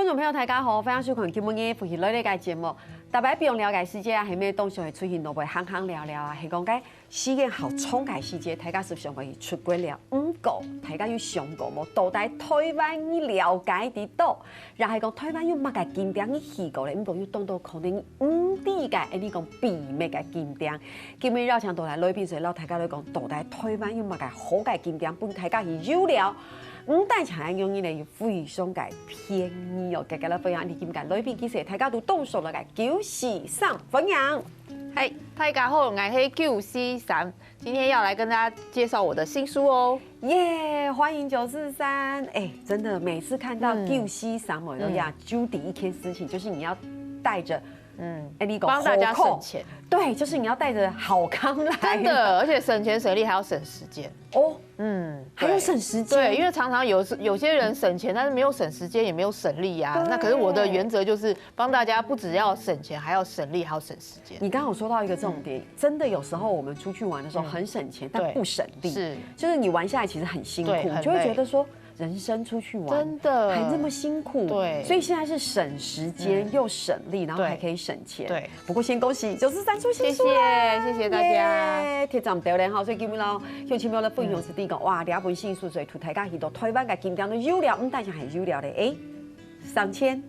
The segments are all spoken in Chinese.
众朋友，大家好，欢迎收看今日福气类的节目。大家不用了解世界啊，还没当上会出现都会行行聊聊啊，是讲解世界好冲解世界，大家是上会出轨了。不过，大家有想过无？到底台湾你了解得到？然后讲台湾有乜个景点你去过咧？不过有当到可能地个，你讲秘密个景点。今日绕墙到来来宾所以老大家来讲，到底台湾有乜个好个景点？本大家是有了。但係用呢嚟非常嘅便宜哦，大家分享你點解？裏邊其實大家都動手了嘅943分享。嗨，大家好，我是943，今天要来跟大家介绍我的新书哦。耶，欢迎943！哎，真的每次看到943，我都要就第一件事情就是你要带着。帮大家省钱，对，就是你要带着好康来，真的，而且省钱省力还要省时间哦，还有省时间，对，因为常常有些人省钱，但是没有省时间，也没有省力啊。那可是我的原则就是帮大家不只要省钱，还要省力，还要省时间。你刚刚有说到一个重点，真的有时候我们出去玩的时候很省钱，但不省力，是，就是你玩下来其实很辛苦，就会觉得说。人生出去玩，真的还那么辛苦，对，所以现在是省时间又省力，然后还可以省钱，对。不过先恭喜943出新书，谢谢大家，贴上掉咧哈，所以今日咯，向前面的分享是第一个，哇，两本新书，所以图大家去到台湾嘅景点都有了，但是还有了咧，上千、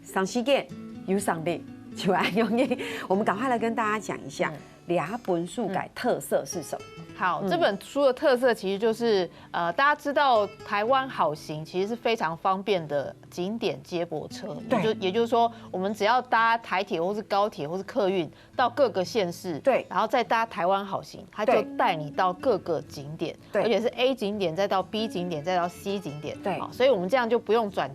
上时间有上力，就安用嘅，我们赶快来跟大家讲一下两本书嘅特色是什么。好，这本书的特色其实就是大家知道台湾好行其实是非常方便的景点接驳车，也就是说，我们只要搭台铁或是高铁或是客运到各个县市，对，然后再搭台湾好行，它就带你到各个景点，而且是 A 景点再到 B 景点再到 C 景点，对，所以我们这样就不用转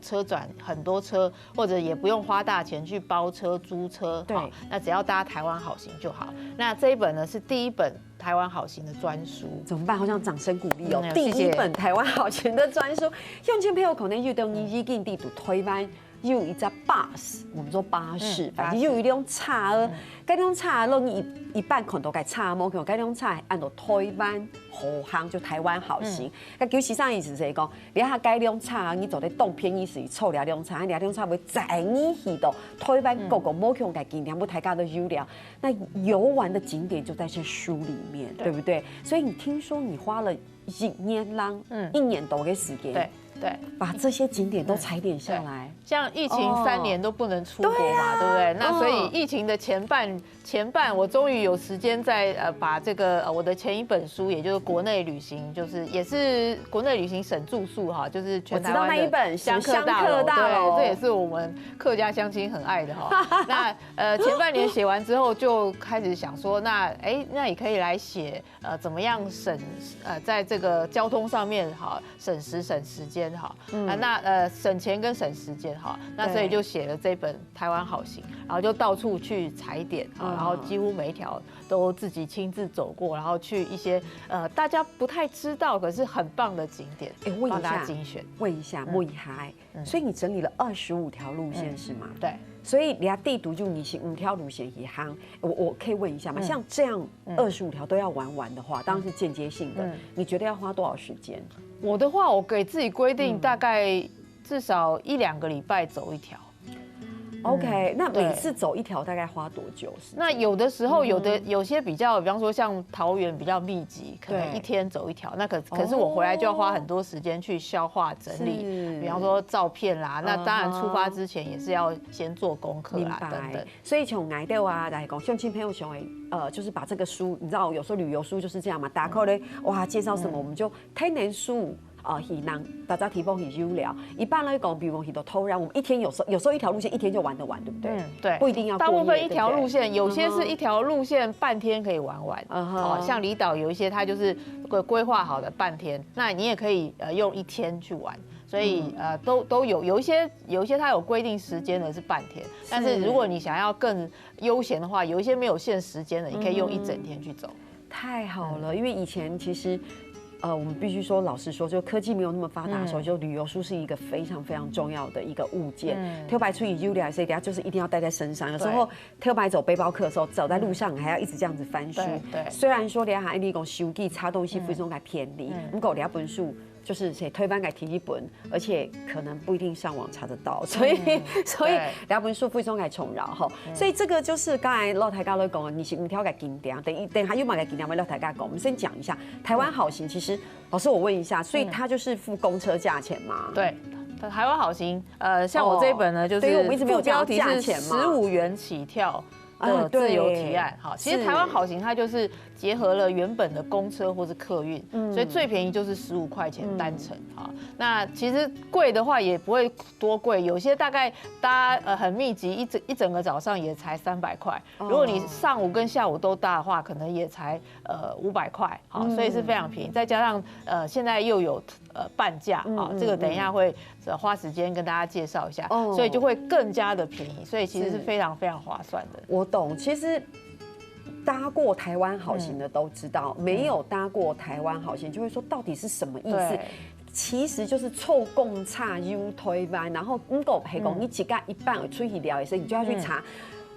很多车，或者也不用花大钱去包车租车，对，那只要搭台湾好行就好。那这一本呢是第一本台湾好行的专书，怎么办？好像掌声鼓励哦！第一本台湾好行的专书，用钱朋友可能遇到你已经地图台湾有一架巴士，我们说巴士，反正有一辆车儿，这辆车儿你一半可能都该车模，这辆车按照台湾好行就台湾好行。那943意思是讲，你下这辆车你做在动片意思，凑两辆车，两辆车会载你去到台湾各个某项的景点，不大家都有了。那游玩的景点就在这书里面，对不对？所以你听说你花了1年多的时间，对，把这些景点都踩点下来。像疫情3年都不能出国嘛，对不对？那所以疫情的前半，我终于有时间在把这个我的前一本书，也就是国内旅行，就是也是国内旅行省住宿哈，就是全台湾的我知道那一本香客大楼，对，这也是我们客家乡亲很爱的哈。那前半年写完之后，就开始想说，那也可以来写怎么样在这个交通上面哈省时间哈，省钱跟省时间哈，那所以就写了这本台湾好行，然后就到处去踩点啊，然后几乎每一条都自己亲自走过，然后去一些大家不太知道可是很棒的景点，帮大家精选。问一下莫以海，所以你整理了25条路线是吗？对。所以你要地图就你是5条路线一行，我可以问一下吗？像这样25条都要玩完的话，当然是间接性的，你觉得要花多少时间？我的话，我给自己规定大概至少1、2个礼拜走一条。OK， 那每次走一条大概花多久？那有的时候有些比方说像桃园比较密集，可能1天走一条。那可是我回来就要花很多时间去消化整理，比方说照片啦。那当然出发之前也是要先做功课啦等等。所以从爱豆啊来讲，像亲朋友想就是把这个书，你知道有时候旅游书就是这样嘛，打开嘞哇介绍什么我们就天然书。鱼囊，大家提供很有聊。一般来讲，比如很多偷然，我们一天有时候一条路线一天就玩得完，对不对？对，不一定要。大部分一条路线，有些是一条路线半天可以玩完。像离岛有一些它就是规划好的半天，那你也可以用1天去玩。所以都有一些它有规定时间的是半天，但是如果你想要更悠闲的话，有一些没有限时间的，你可以用1整天去走。太好了，因为以前其实。我们必须说，老实说，就科技没有那么发达的时候，就旅游书是一个非常非常重要的一个物件。挑白出以 U 来，所以等下就是一定要带在身上。有时候挑白走背包客的时候，走在路上还要一直这样子翻书。虽然说你还你讲手机插东西非常的便利，不过两本书。就是谁推班给提一本，而且可能不一定上网查得到，所以两本书非常给重饶哈。所以这个就是刚才老台家都讲，你是五条给经典，等下又买给经典，老台家讲，我们先讲一下台湾好行。其实老师我问一下，所以它就是付公车价钱吗？对。台湾好行，像我这一本呢，就是我们一直没有标题是15元起跳的自由提案。好，其实台湾好行它就是结合了原本的公车或是客运，所以最便宜就是15块钱单程。好，那其实贵的话也不会多贵，有些大概搭很密集，一整个早上也才300块。如果你上午跟下午都搭的话，可能也才500块。好，所以是非常便宜。再加上现在又有半价啊，这个等一下会花时间跟大家介绍一下，所以就会更加的便宜，所以其实是非常非常划算的。我懂，其实搭过台湾好行的都知道，没有搭过台湾好行就会说到底是什么意思？其实就是凑共差 U 推班，然后如果黑工你几个一半出去聊也是，你就要去查。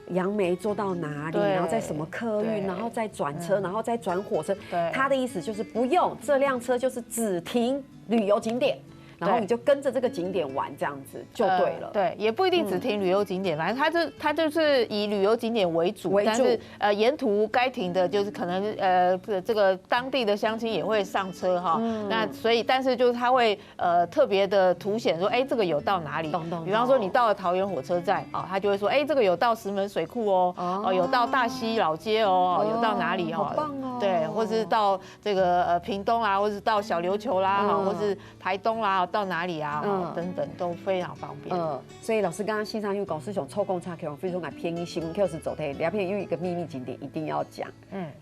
杨梅坐到哪里，然后在什么客运，然后再转车，然后再转火车。他的意思就是不用，这辆车就是只停旅游景点。然后你就跟着这个景点玩，这样子就对了。对，也不一定只停旅游景点，反正它就是以旅游景点为主，但是沿途该停的就是可能这个当地的乡亲也会上车哈。那所以但是就是它会特别的凸显说，哎，这个有到哪里？比方说你到了桃园火车站啊，他就会说，哎，这个有到石门水库哦，有到大溪老街哦，有到哪里哈？好棒哦！对，或是到这个屏东啦，或是到小琉球啦，或是台东啦。到哪里啊？等等都非常方便。所以老师刚刚线上有讲是想凑共差，可能非常来便宜新闻 Q 是走的，两片有一个秘密景点一定要讲，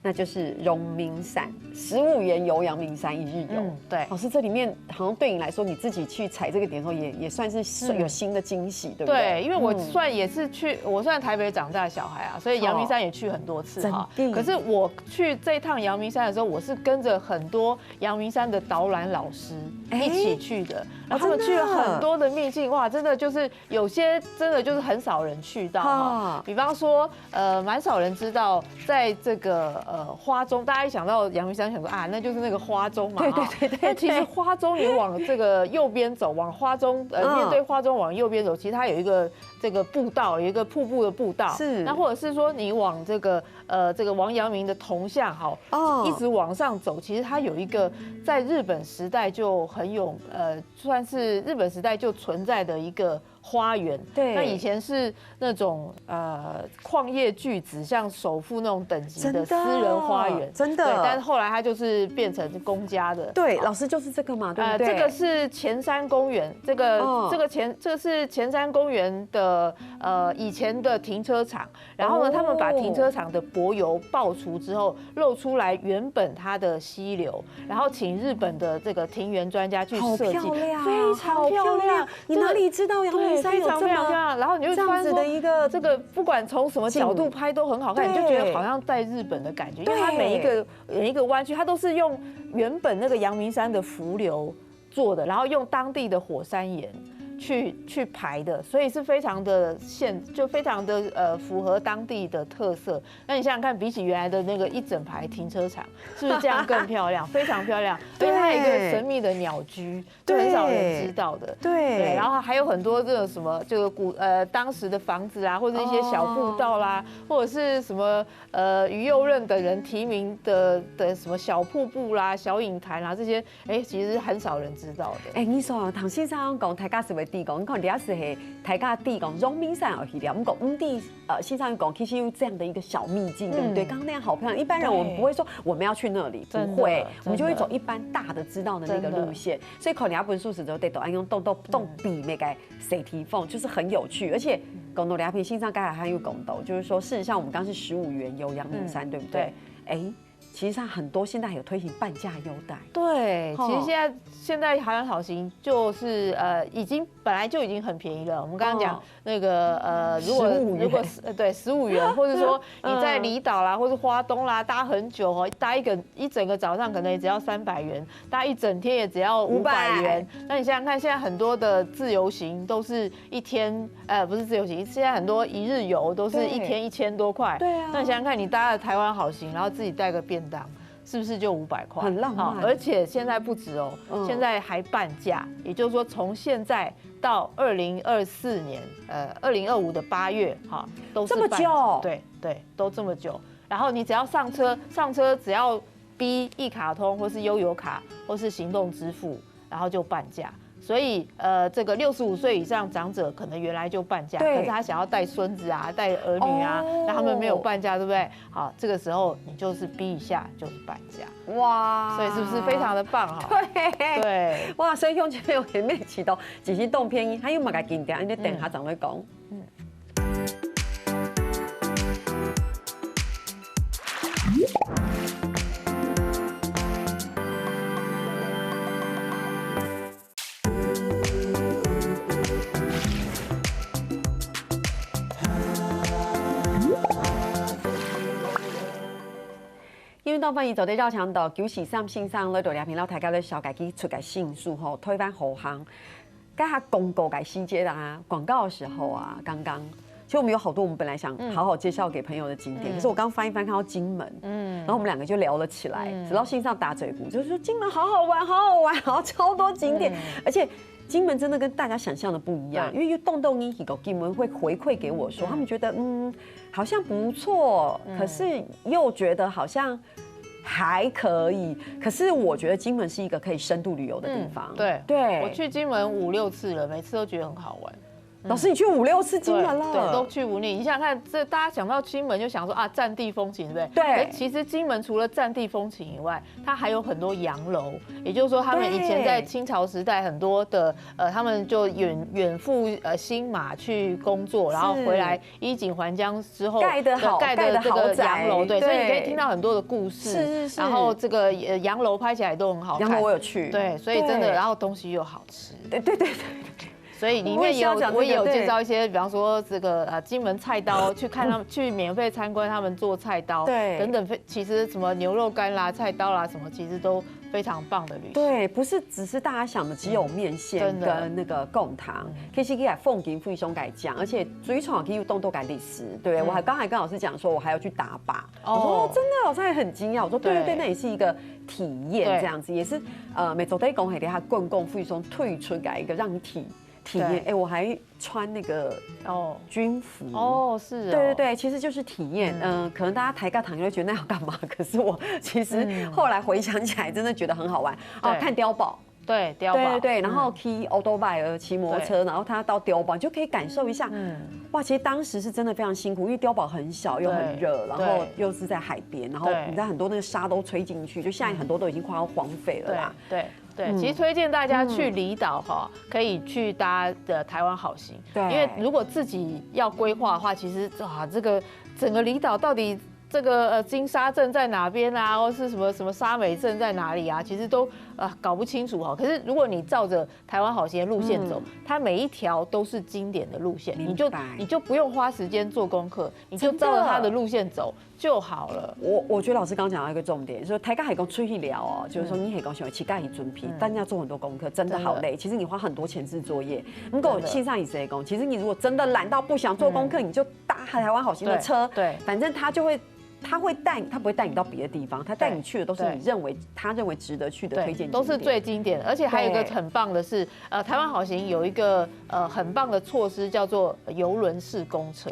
那就是荣民山，15元游阳明山一日游。对，老师这里面好像对你来说，你自己去踩这个点的时候也算是有新的惊喜，对不对？对，因为我算也是我算台北长大的小孩啊，所以阳明山也去很多次哈。可是我去这一趟阳明山的时候，我是跟着很多阳明山的导览老师一起去的。然后他们去了很多的秘境，哇，真的就是有些真的就是很少人去到哈。比方说，蛮少人知道，在这个花中，大家一想到阳明山，想说啊，那就是那个花中嘛。对。但其实花中你往这个右边走，往花中面对花中往右边走，其实它有一个这个步道，有一个瀑布的步道。是。那或者是说你往这个王阳明的铜像好，一直往上走，其实它有一个在日本时代就很有算是日本时代就存在的一个花园。对，那以前是那种矿业巨子，像首富那种等级的私人花园，真的。对，但是后来它就是变成公家的。对，老师就是这个嘛，对不对？这个是前山公园，这个是前山公园的以前的停车场。然后呢，他们把停车场的柏油爆除之后，露出来原本它的溪流，然后请日本的这个庭园专家去设计，非常漂亮。你哪里知道阳明山有这么漂亮？然后你就这样子的一个这个，不管从什么角度拍都很好看，你就觉得好像在日本的感觉，因为它每一个弯曲，它都是用原本那个阳明山的浮流做的，然后用当地的火山岩去排的，所以是非常的非常的符合当地的特色。那你想想看，比起原来的那个一整排停车场，是不是这样更漂亮？非常漂亮。对，它有一个神秘的鸟居，很少人知道的。对，然后还有很多这种什么，这个当时的房子啊，或者一些小步道啦，或者是什么于右任等人提名的什么小瀑布啦、小影潭啦这些，其实很少人知道的。你说唐先生讲大家是为地讲，你看底下是系大家地讲荣民山而去了，我们讲地先生讲其实有这样的一个小秘境，对不对？刚刚那样好漂亮，一般人我们不会说我们要去那里，不会，我们就会走一般大的知道的那个路线。所以考你要本数时就得都按用动笔那个谁提缝，就是很有趣，而且讲到两篇线上刚才还有讲到，就是说事实上我们刚是15元游阳明山，对不对？其实上很多现在还有推行半价优待。对，其实现在台湾好行就是本来就已经很便宜了。我们刚刚讲那个如果对15元，或者说你在离岛啦，或是花东啦搭很久搭一整个早上可能也只要300元，搭一整天也只要500元。那你想想看，现在很多的自由行都是一天不是自由行，现在很多一日游都是一天1000多块。对啊。那你想想看，你搭了台湾好行，然后自己带个便当。是不是就500块？很浪漫。而且现在不止哦，现在还半价，也就是说从现在到2024年，2025的8月，哈，都是这么久？对对，都这么久。然后你只要上车只要逼一卡通或是悠游卡或是行动支付，然后就半价。所以这个65岁以上长者可能原来就半价，可是他想要带孙子啊、带儿女啊，那他们没有半价，对不对？好，这个时候你就是逼一下就是半价，哇！所以是不是非常的棒哈？对对，哇！所以兄弟有前面启动，只是动片他又嘛个经典，你等下怎么讲？因为当番伊做啲绕墙道，93线上咧度两频道，大家咧小家己出个信数吼，推翻后行，跟他公告个细节啦，广告的时候啊，刚刚。其实我们有好多我们本来想好好介绍给朋友的景点，可是我刚翻一翻看到金门，然后我们两个就聊了起来，直到线上打嘴鼓，就是说金门好好玩，好好玩，然后超多景点，而且金门真的跟大家想象的不一样，因为动动一个金门会回馈给我说，他们觉得好像不错，可是又觉得好像还可以，可是我觉得金门是一个可以深度旅游的地方。对，我去金门5、6次了，每次都觉得很好玩。老师，你去5、6次金门了？对，都去5年。你想想看，这大家想到金门就想说啊，战地风情，对不对？对。其实金门除了战地风情以外，它还有很多洋楼，也就是说，他们以前在清朝时代很多的他们就远赴新马去工作，然后回来衣锦还乡之后盖的这个洋楼，对，所以你可以听到很多的故事。是。然后这个洋楼拍起来都很好看。洋楼我有去。对，所以真的，然后东西又好吃。对。所以里面我也有介绍一些，比方说这个金门菜刀，去看他们去免费参观他们做菜刀，对，等等，其实什么牛肉干啦、菜刀啦什么，其实都非常棒的旅行。对，不是只是大家想的只有面线跟那个贡糖，其实可以来凤林富松改讲，而且最创可以动动改历史。对，我刚才跟老师讲说，我还要去打靶，我说真的，老师还很惊讶，我说对，那也是一个体验，这样子也是每周得讲系他公共富松退出改一个让你体验，我还穿那个军服是对，其实就是体验。可能大家抬杠躺就会觉得那要干嘛？可是我其实后来回想起来，真的觉得很好玩。看碉堡，对，碉堡，对，然后骑欧多拜骑摩托车，然后他到碉堡，你就可以感受一下。哇，其实当时是真的非常辛苦，因为碉堡很小又很热，然后又是在海边，然后你知道很多那个沙都吹进去，就现在很多都已经快要荒废了啦。对，其实推荐大家去离岛哈，可以去搭的台湾好行。对，因为如果自己要规划的话，其实这个整个离岛到底这个金沙镇在哪边啊，或是什么沙美镇在哪里啊，其实都搞不清楚哈。可是如果你照着台湾好行的路线走，它每一条都是经典的路线，你就不用花时间做功课，你就照着它的路线走就好了。我觉得老师刚刚讲到一个重点，说台港海工出去聊就是说你海工喜欢乞丐准批，但要做很多功课，真的好累。其实你花很多前置作业。如果线上也是海工，其实你如果真的懒到不想做功课，你就搭台湾好行的车，对，反正他会带你，他不会带你到别的地方，他带你去的都是他认为值得去的推荐景点，都是最经典的。而且还有一个很棒的是，台湾好行有一个很棒的措施，叫做邮轮式公车。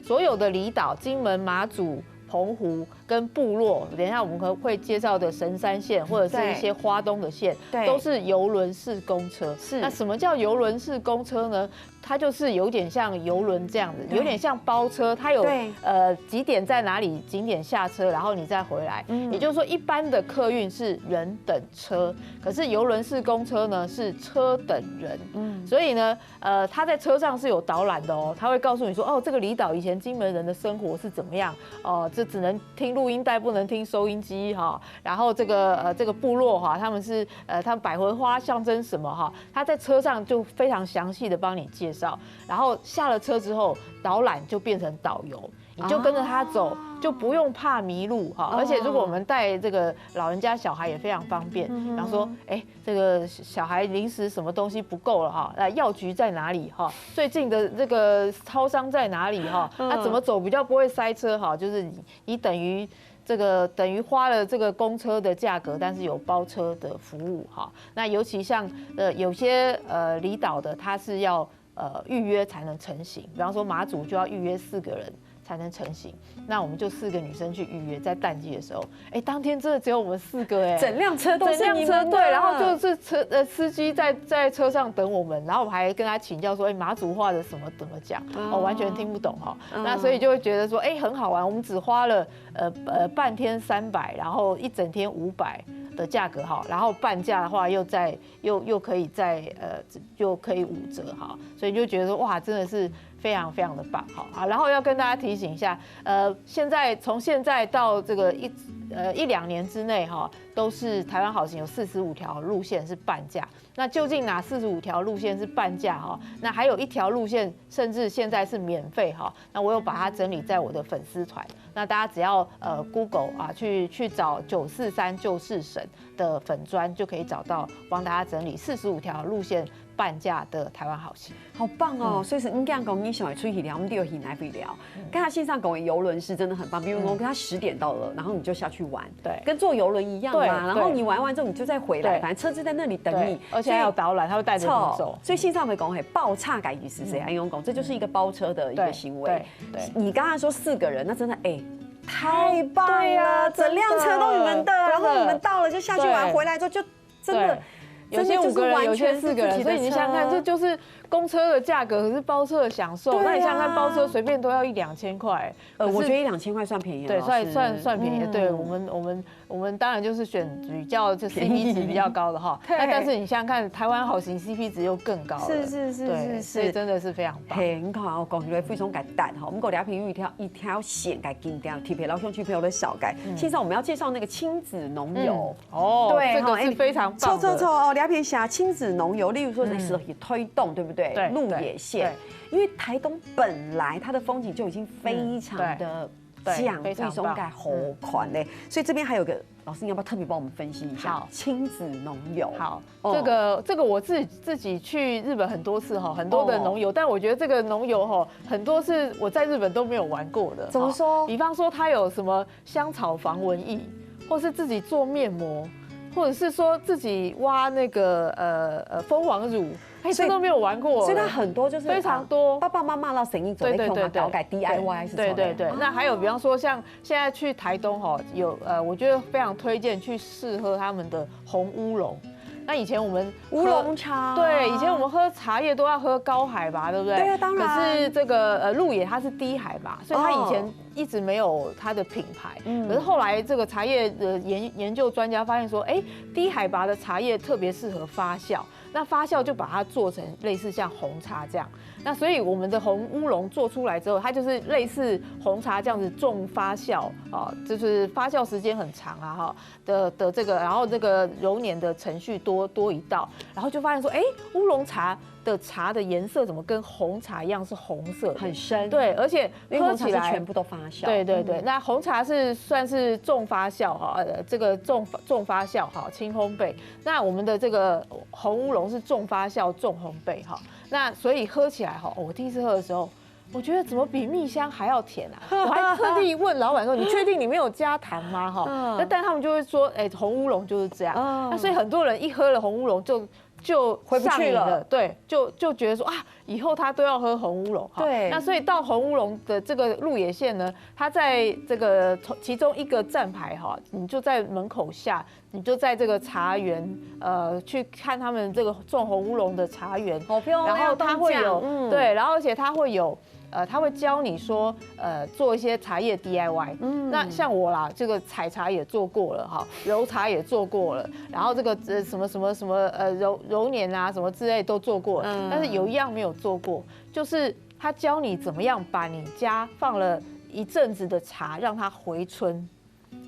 所有的离岛，金门、马祖、澎湖跟部落，等一下我们会介绍的神山线或者是一些花东的线，都是邮轮式公车。那什么叫邮轮式公车呢？它就是有点像邮轮这样子，有点像包车，它有几点在哪里，景点下车，然后你再回来。也就是说，一般的客运是人等车，可是邮轮式公车呢是车等人。所以呢，它在车上是有导览的哦，它会告诉你说，这个离岛以前金门人的生活是怎么样，这只能听录音带，不能听收音机哈。然后这个部落哈，他们是他们百合花象征什么哈？他在车上就非常详细的帮你介绍，然后下了车之后，导览就变成导游，你就跟着他走，就不用怕迷路哈。而且如果我们带这个老人家小孩也非常方便，比方说，这个小孩临时什么东西不够了哈，药局在哪里哈？最近的这个超商在哪里哈？那怎么走比较不会塞车哈？就是你等于这个等于花了这个公车的价格，但是有包车的服务哈。那尤其像有些离岛的，它是要预约才能成行，比方说马祖就要预约4个人才能成行，那我们就4个女生去预约，在淡季的时候，当天真的只有我们4个整辆车都是你们的，对，然后就是司机在车上等我们，然后我还跟他请教说，马祖话的怎么讲，完全听不懂哈，那所以就会觉得说，很好玩，我们只花了半天300，然后一整天500。的价格哈，然后半价的话又可以又可以5折哈，所以就觉得说哇，真的是非常非常的棒哈。然后要跟大家提醒一下，从现在到这个1-2年之内哈，都是台湾好行有45条路线是半价。那究竟哪45条路线是半价哈？那还有1条路线甚至现在是免费哈。那我有把它整理在我的粉丝团，那大家只要Google 啊去找943就是省的粉专，就可以找到帮大家整理45条路线半价的台湾好行。好棒哦！所以是你讲讲你想要出去聊，我们就有来不聊。跟他线上讲的游轮是真的很棒，比如说跟他10点到了，然后你就下去玩，对，跟坐游轮一样嘛。然后你玩完之后你就再回来，反正车子在那里等你，而且还有导览，他会带着你走。所以线上会讲爆差改意思是谁？用讲，这就是一个包车的一个行为。对，你刚才说4个人，那真的太棒了！整辆车都你们的，然后你们到了就下去玩，回来之后就真的。有些5个人，有些4个人，所以你想想看，这就是公车的价格，可是包车的享受。那你想想看，包车随便都要1-2千块。我觉得1-2千块算便宜了。对，算便宜。对我们当然就是选比较就 CP 值比较高的哈。那但是你想想看，台湾好行 CP 值又更高了。是，所以真的是非常棒。很好，我讲起来非常简单哈。我们国家平一条线给禁掉，特别老乡去朋友的小改。现在我们要介绍那个亲子农游对，这个是非常棒的。哦，了解下亲子农游，例如说是推动，对不对？鹿野线，因为台东本来它的风景就已经非常的非常盖好宽嘞，所以这边还有个老师，你要不要特别帮我们分析一下亲子农游？好，这个我自己去日本很多次哈，很多的农游，但我觉得这个农游哈，很多是我在日本都没有玩过的。怎么说？比方说它有什么香草防蚊液，或是自己做面膜。或者是说自己挖那个蜂王乳，这都没有玩过，所以它很多就是非常多。爸爸妈妈到省一走，对，搞改 DIY 是对。那还有比方说像现在去台东哈，有我觉得非常推荐去试喝他们的红乌龙。那以前我们乌龙茶，对，以前我们喝茶叶都要喝高海拔，对不对？对啊，当然。可是这个鹿野它是低海拔，所以它以前一直没有它的品牌。可是后来这个茶叶的研究专家发现说，低海拔的茶叶特别适合发酵，那发酵就把它做成类似像红茶这样。那所以我们的红乌龙做出来之后，它就是类似红茶这样子重发酵啊，就是发酵时间很长啊哈的这个，然后这个揉捻的程序多一道，然后就发现说，乌龙茶的茶的颜色怎么跟红茶一样是红色，很深，对，而且喝起来全部都发酵，对。那红茶是算是重发酵哈，这个重发酵哈，轻烘焙。那我们的这个红乌龙是重发酵重烘焙哈。那所以喝起来哈，我第一次喝的时候，我觉得怎么比蜜香还要甜啊！我还特地问老板说：“你确定你没有加糖吗？”哈，但他们就会说：“红乌龙就是这样。”那所以很多人一喝了红乌龙就回不去了，对，就觉得说啊，以后他都要喝红乌龙。对，那所以到红乌龙的这个鹿野线呢，它在这个其中一个站牌哈，你就在门口下，你就在这个茶园去看他们这个种红乌龙的茶园，好漂亮，然后它会有对，然后而且它会有。他会教你说，做一些茶叶 DIY。那像我啦，这个采茶也做过了哈，揉茶也做过了，然后这个什么揉捻啊什么之类都做过了，但是有一样没有做过，就是他教你怎么样把你家放了一阵子的茶让它回春。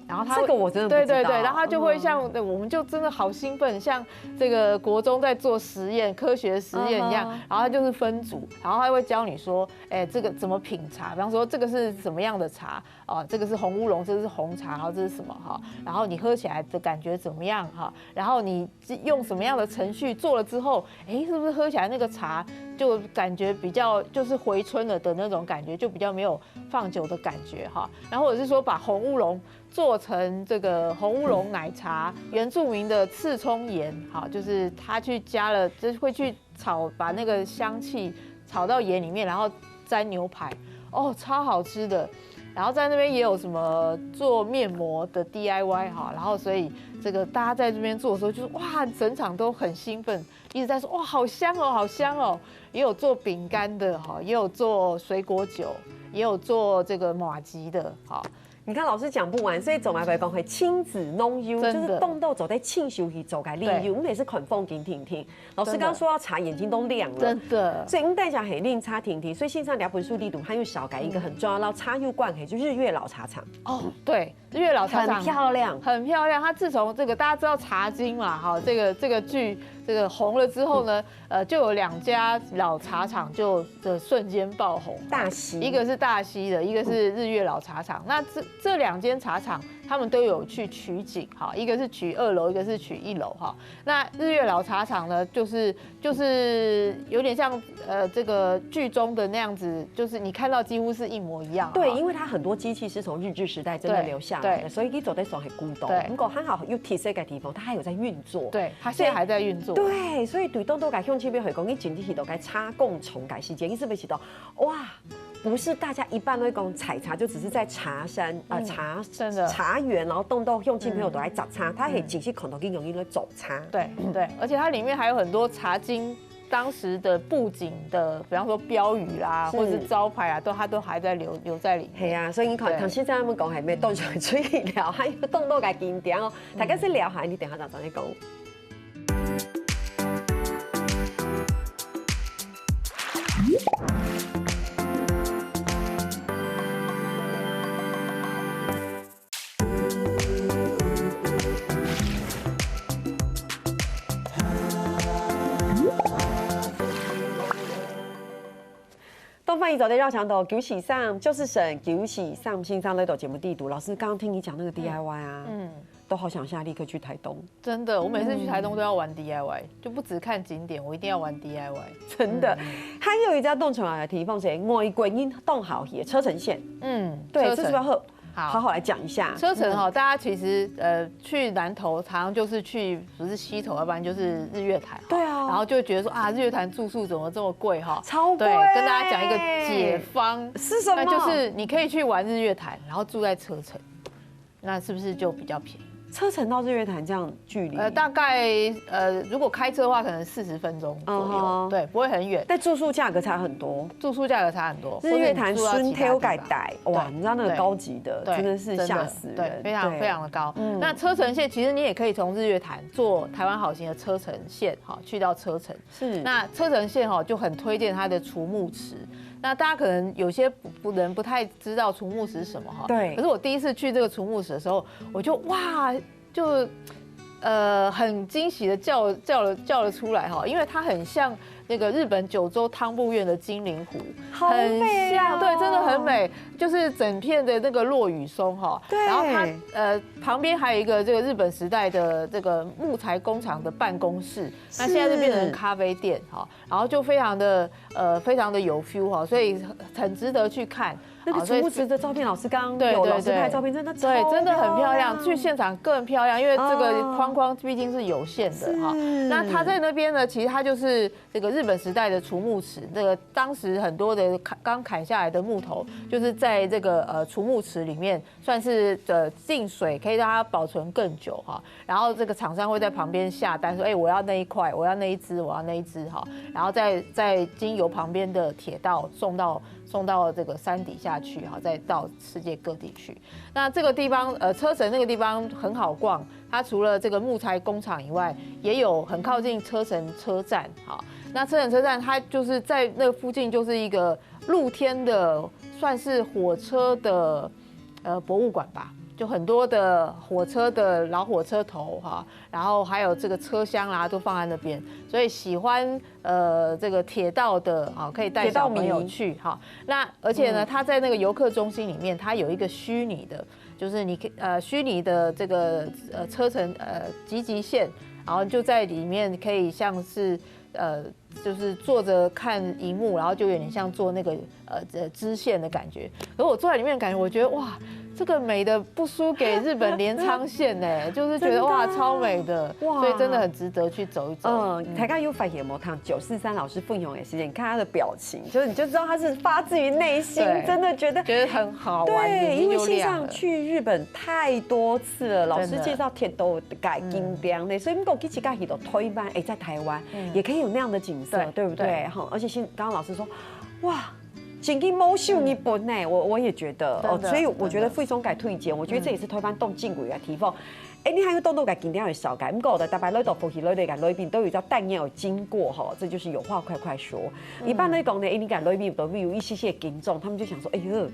然后他这个我真的不知道，对，然后他就会像我们就真的好兴奋，像这个国中在做实验、科学实验一样。然后他就是分组，然后他会教你说，这个怎么品茶，比方说这个是什么样的茶啊，这个是红乌龙，这个是红茶，然后这是什么哈，然后你喝起来的感觉怎么样哈，然后你用什么样的程序做了之后，是不是喝起来那个茶就感觉比较就是回春了的那种感觉，就比较没有放久的感觉哈，然后或者是说把红乌龙做成这个红乌龙奶茶，原住民的刺葱盐，好，就是他去加了，就是会去炒，把那个香气炒到盐里面，然后沾牛排，哦，超好吃的。然后在那边也有什么做面膜的 DIY 哈，然后所以这个大家在这边做的时候，就是哇，整场都很兴奋，一直在说哇，好香哦，好香哦。也有做饼干的哈，也有做水果酒，也有做这个麻糬的，好。你看老师讲不完，所以总来来讲会亲子弄优，就是动到走在庆休息走开利用，我们也是款风景婷婷。老师刚刚说要查，眼睛都亮了，真的。所以我们带讲很令擦婷婷，所以线上两本书地图还有小改一个很重要，然后插入罐黑就日月老茶厂。哦，对，日月老茶厂很漂亮，很漂亮。它自从这个大家知道茶经嘛，哈，这个剧这个红了之后呢，就有2家老茶厂就瞬间爆红，大溪一个是大溪的，一个是日月老茶厂。那这2间茶厂，他们都有去取景，哈，一个是取2楼，一个是取1楼，哈。那日月老茶厂呢，就是有点像这个剧中的那样子，就是你看到几乎是一模一样。对，因为它很多机器是从日治时代真的留下来的，所以你走在手很孤独。如果还好有提升个地方，它还有在运作。对，它现在还在运作。对，所以对动都改用这边回工，你整体都该插共重改细节，你是不是到哇？不是大家一般都会讲采茶，就只是在茶山茶园，然后动动用亲朋友都来找茶，它可以仔细看到跟容易来走茶。对对，而且它里面还有很多茶经当时的布景的，比方说标语啦，或者是招牌啊，它都还在留在里面。对啊，所以你看，唐先生他们讲还没动出来出去聊，还有动都改经典哦。大家是聊下，你等下再讲。东方一走的绕墙头，九喜上就是省九喜上新上那斗节目地图。老师刚刚听你讲那个 DIY 啊，都好想现在立刻去台东。真的，我每次去台东都要玩 DIY，就不只看景点，我一定要玩 DIY。真的，还有一家动出来的地方是外国因动好也车城线。对，这是不是要好好来讲一下车城哈？大家其实去南投，常常就是去不是溪头，要不然就是日月潭。对啊，然后就会觉得说啊，日月潭住宿怎么这么贵哈？超贵。对，跟大家讲一个解方是什么？那就是你可以去玩日月潭，然后住在车城，那是不是就比较便宜？车程到日月潭这样距离，大概如果开车的话，可能40分钟左右，对，不会很远。但住宿价格差很多，住宿价格差很多。日月潭孙 tail 盖带，哇，你知道那个高级的，真的是吓死人，对，非常非常的高。那车程线其实你也可以从日月潭坐台湾好行的车程线，哈，去到车程。是，那车程线哈就很推荐它的储木池。那大家可能有些人不太知道储木池是什么哈，对。可是我第一次去这个储木池的时候，我就哇，就很惊喜的叫了出来哈，因为它很像那个日本九州汤布院的金陵湖，很像，对，真的很美，就是整片的那个落羽松哈，然后它旁边还有一个这个日本时代的这个木材工厂的办公室，那现在就变成咖啡店哈，然后就非常的有 feel 哈，所以很值得去看。那个储木池的照片，老师刚刚有老师拍的照片，真的对，真的很漂亮。去现场更漂亮，因为这个框框毕竟是有限的哈。那它在那边呢，其实它就是这个日本时代的储木池，这个当时很多的刚砍下来的木头，就是在这个储木池里面，算是进水，可以让它保存更久哈。然后这个厂商会在旁边下单说，哎，我要那一块，我要那一只，我要那一只哈。然后再经由旁边的铁道送到这个山底下去哈，再到世界各地去。那这个地方车城那个地方很好逛，它除了这个木材工厂以外，也有很靠近车城车站哈。那车城车站它就是在那附近，就是一个露天的，算是火车的博物馆吧。就很多的火车的老火车头哈，然后还有这个车厢啦，都放在那边，所以喜欢这个铁道的啊，可以带小朋友去哈。那而且呢，它在那个游客中心里面，它有一个虚拟的，就是你虚拟的这个车程集集线，然后就在里面可以像是就是坐着看荧幕，然后就有点像坐那个支线的感觉。而我坐在里面的感觉，我觉得哇。这个美的不输给日本镰仓县哎，就是觉得哇超美的，所以真的很值得去走一走。大家有发现吗？他943老师奋勇也是，你看他的表情，就是你就知道他是发自于内心，真的觉得很好玩。对，因为线上去日本太多次了，老师介绍铁都改金边的，所以如果一起盖起都推班，哎，在台湾也可以有那样的景色，对不对？哈，而且刚刚老师说，哇。真去某秀日本呢，我也觉得哦，所以我觉得费松改推荐，我觉得这也是推翻动静轨的提法。哎，你还有动动改今天有少改，不过的大白内豆、福喜内内改内边都有叫蛋也有经过哈，这就是有话快快说。一般来讲呢，哎，你改内边都有一些听众，他们就想说，哎呦，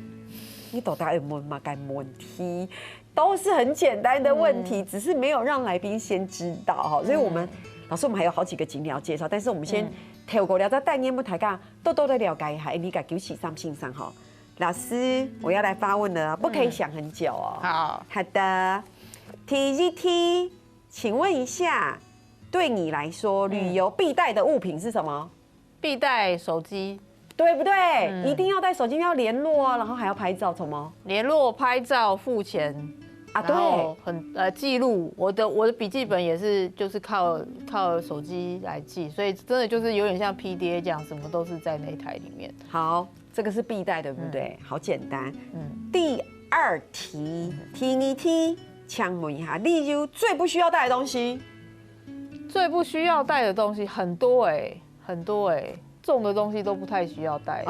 你到底有问嘛？改问题都是很简单的问题，只是没有让来宾先知道哈，所以我们。老师，我们还有好几个景点要介绍，但是我们先跳过了，在带你们大家多多的了解一下，你个973信上哈。老师，我要来发问了，不可以想很久哦。好的。T， 请问一下，对你来说，旅游必带的物品是什么？必带手机，对不对？一定要带手机，要联络啊，然后还要拍照，什么？联络、拍照、付钱。啊，对，记录我的笔记本也是，就是靠手机来记，所以真的就是有点像 PDA 这样，什么都是在那一台里面。好，这个是必带，对不对？好简单。第二题，T，请问一下，例如最不需要带的东西？最不需要带的东西很多很多重的东西都不太需要带。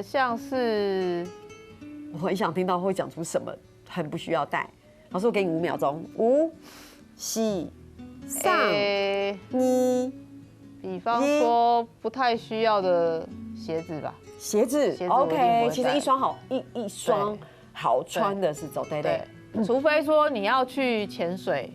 像是我很想听到会讲出什么。很不需要带，老师，我给你5秒钟，5、4、3、2。比方说不太需要的鞋子吧。鞋子 ，OK， 其实一双好穿的是走对。除非说你要去潜水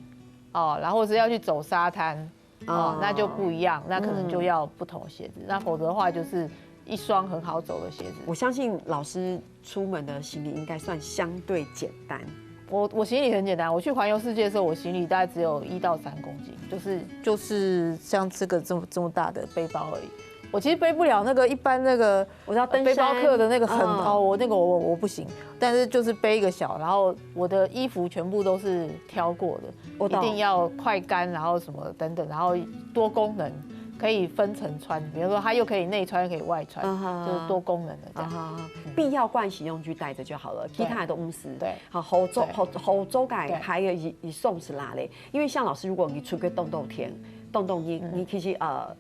哦，然后是要去走沙滩哦，那就不一样，那可能就要不同鞋子，那否则的话就是一双很好走的鞋子。我相信老师出门的行李应该算相对简单。我行李很简单，我去环游世界的时候，我行李大概只有1到3公斤，就是像这个这么大的背包而已。我其实背不了那个一般那个我知道背包客的那个很我不行，但是就是背一个小，然后我的衣服全部都是挑过的，一定要快干，然后什么等等，然后多功能。可以分层穿，比如说它又可以内穿又可以外穿，就是多功能的这样。必要盥洗用具带着就好了，其他的都唔使。对，好后周改还有一送是哪嘞？因为像老师，如果你出个动天，你其实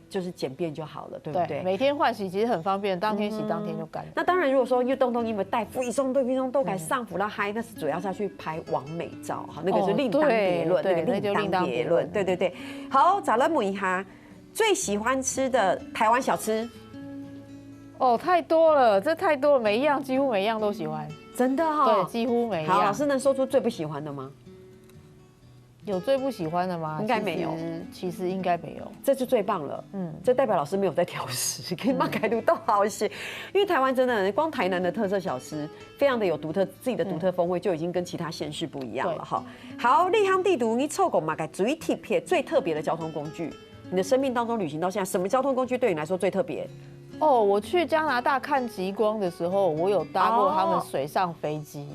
就是简便就好了，对不对？每天换洗其实很方便，当天洗当天就干。那当然，如果说又因为带附一送都改上服了嗨，那是主要是要去拍完美照，哈，那个就另当别论，那就另当别论。对。好，找了问一下。最喜欢吃的台湾小吃，太多了，这太多了，几乎每一样都喜欢，真的哈。对，几乎每一样。好，老师能说出最不喜欢的吗？有最不喜欢的吗？应该没有，其实应该没有，这就最棒了。这代表老师没有在挑食，可以把改读都好些。因为台湾真的，光台南的特色小吃，非常的有自己的独特风味，就已经跟其他县市不一样了哈。好，立行地图，你凑够嘛？改最特别的交通工具。你的生命当中旅行到现在，什么交通工具对你来说最特别？我去加拿大看极光的时候，我有搭过他们水上飞机，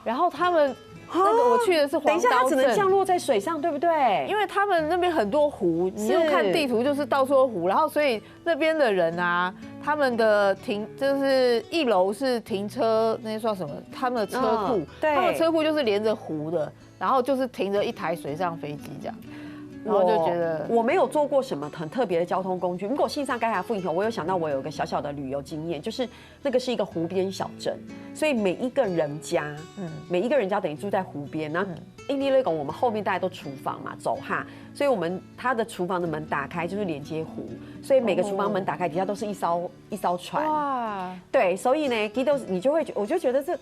然后他们那个我去的是黄刀镇，等一下，它只能降落在水上，对不对？因为他们那边很多湖，你就看地图就是到处都湖，然后所以那边的人啊，他们的就是1楼是停车，那算什么？他们的车库，他们车库就是连着湖的，然后就是停着一台水上飞机这样。然后就觉得我没有做过什么很特别的交通工具。如果线上该下复印后，我有想到我有一个小小的旅游经验，就是那个是一个湖边小镇，所以每一个人家等于住在湖边。然后因为那个我们后面大家都厨房嘛，走哈，所以他的厨房的门打开就是连接湖，所以每个厨房门打开底下都是一艘船。哇，对，所以呢，你就会我就觉得这。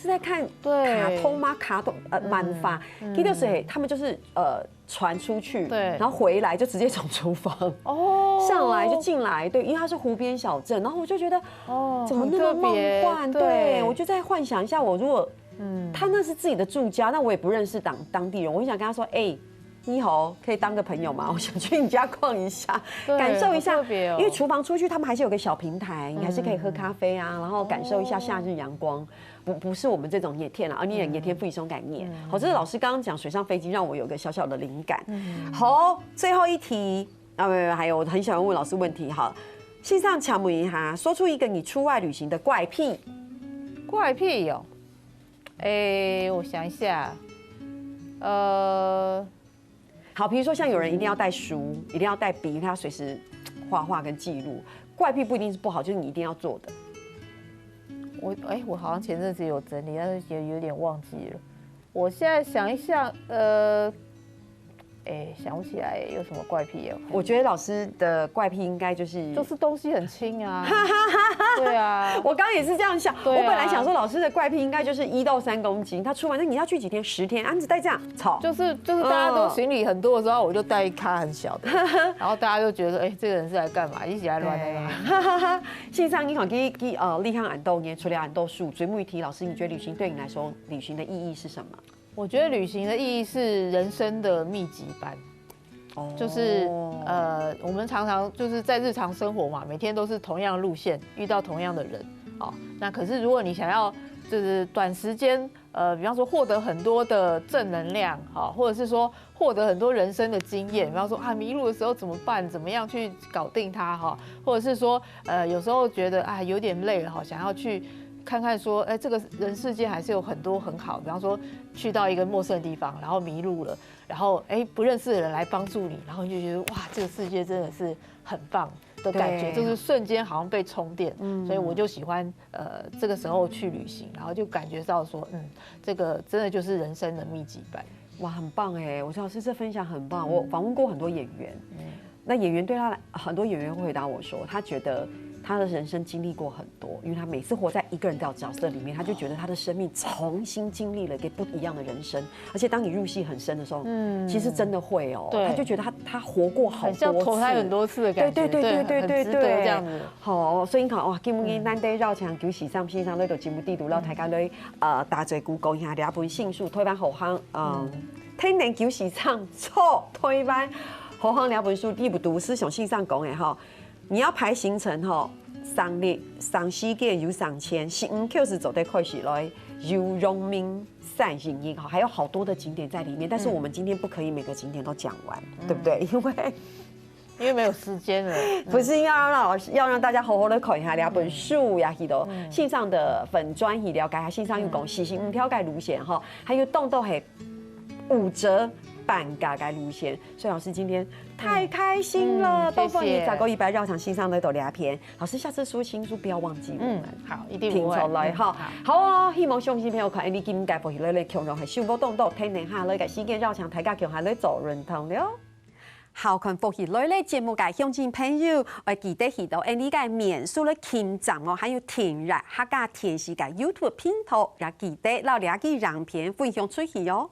是在看卡通吗？漫画，他们就是传出去，然后回来就直接从厨房上来就进来，对，因为它是湖边小镇，然后我就觉得怎么那么梦幻？对，我就在幻想一下，我如果他那是自己的住家，那我也不认识当地人，我很想跟他说，你好，可以当个朋友吗？我想去你家逛一下，对感受一下。好特别哦因为厨房出去，他们还是有个小平台，你还是可以喝咖啡啊，然后感受一下夏日阳光。不是我们这种野天啊，你野天不一种概念。好，这是老师刚刚讲水上飞机，让我有个小小的灵感。好，最后一题啊，没，还有我很喜欢问老师问题。好，线上抢问一下，说出一个你出外旅行的怪癖。怪癖哦，我想一下，好，比如说像有人一定要带书，一定要带笔，他要随时画画跟记录。怪癖不一定是不好，就是你一定要做的。我好像前阵子有整理，但是也有点忘记了。我现在想一下，想不起来有什么怪癖哦。我觉得老师的怪癖应该就是东西很轻啊。对啊，我刚刚也是这样想。对啊我本来想说老师的怪癖应该就是1到3公斤，他出门那你要去几天？10天，你只带这样，操。就是大家都行李很多的时候，我就带一咖很小的，然后大家就觉得，这个人是来干嘛？一起来乱的嘛。线上银行立项俺豆年，除了俺豆数，追慕一题，老师，你觉得旅行对你来说，旅行的意义是什么？我觉得旅行的意义是人生的密集版。就是我们常常就是在日常生活嘛，每天都是同样路线，遇到同样的人，那可是如果你想要就是短时间，比方说获得很多的正能量，或者是说获得很多人生的经验，比方说迷路的时候怎么办，怎么样去搞定它，或者是说有时候觉得有点累了，想要去看看说，这个人世间还是有很多很好，比方说去到一个陌生的地方，然后迷路了，然后不认识的人来帮助你，然后你就觉得哇，这个世界真的是很棒的感觉，就是瞬间好像被充电，所以我就喜欢这个时候去旅行，然后就感觉到说，这个真的就是人生的密集版。哇，很棒哎！我说老师这分享很棒，我访问过很多演员，那演员对他很多演员会回答我说，他觉得他的人生经历过很多，因为他每次活在一个人的角色里面，他就觉得他的生命重新经历了一个不一样的人生。而且当你入戏很深的时候，其实真的会哦，他就觉得他活过好多次，很像投胎很多次的感觉，对，这样子。好，所以你看哇，今日咱在绕墙求时上线上咧，就节目地图让大家咧大嘴鼓讲一下两本新书推翻后行，天然求时上错推翻后行两本书，第一部读是上线上讲的哈。你要排行程吼，上时间有3000，15Q是走在开始来有荣民善行营，还有好多的景点在里面。但是我们今天不可以每个景点都讲完，对不对？因为没有时间了。不是要让大家好好的看一下两本书呀，去到线上的粉专去了解下线上有讲细细5条街路线哈，还有动都系5折。半嘎嘎路线，所以老师今天太开心了。东风你咋够100绕场线上的都2篇，老师下次说新书不要忘记我们，好，一定听出来哈。好哦，希望相信朋友看你今届复习咧强弱系小波动动，听年下咧个时间绕场，大家强下咧做认同了。好看复习类咧节目嘅乡亲朋友，我记得去到你嘅免书咧听站哦，还有填入客家电视嘅 YouTube 频道，也记得留2个影片分享出去哦。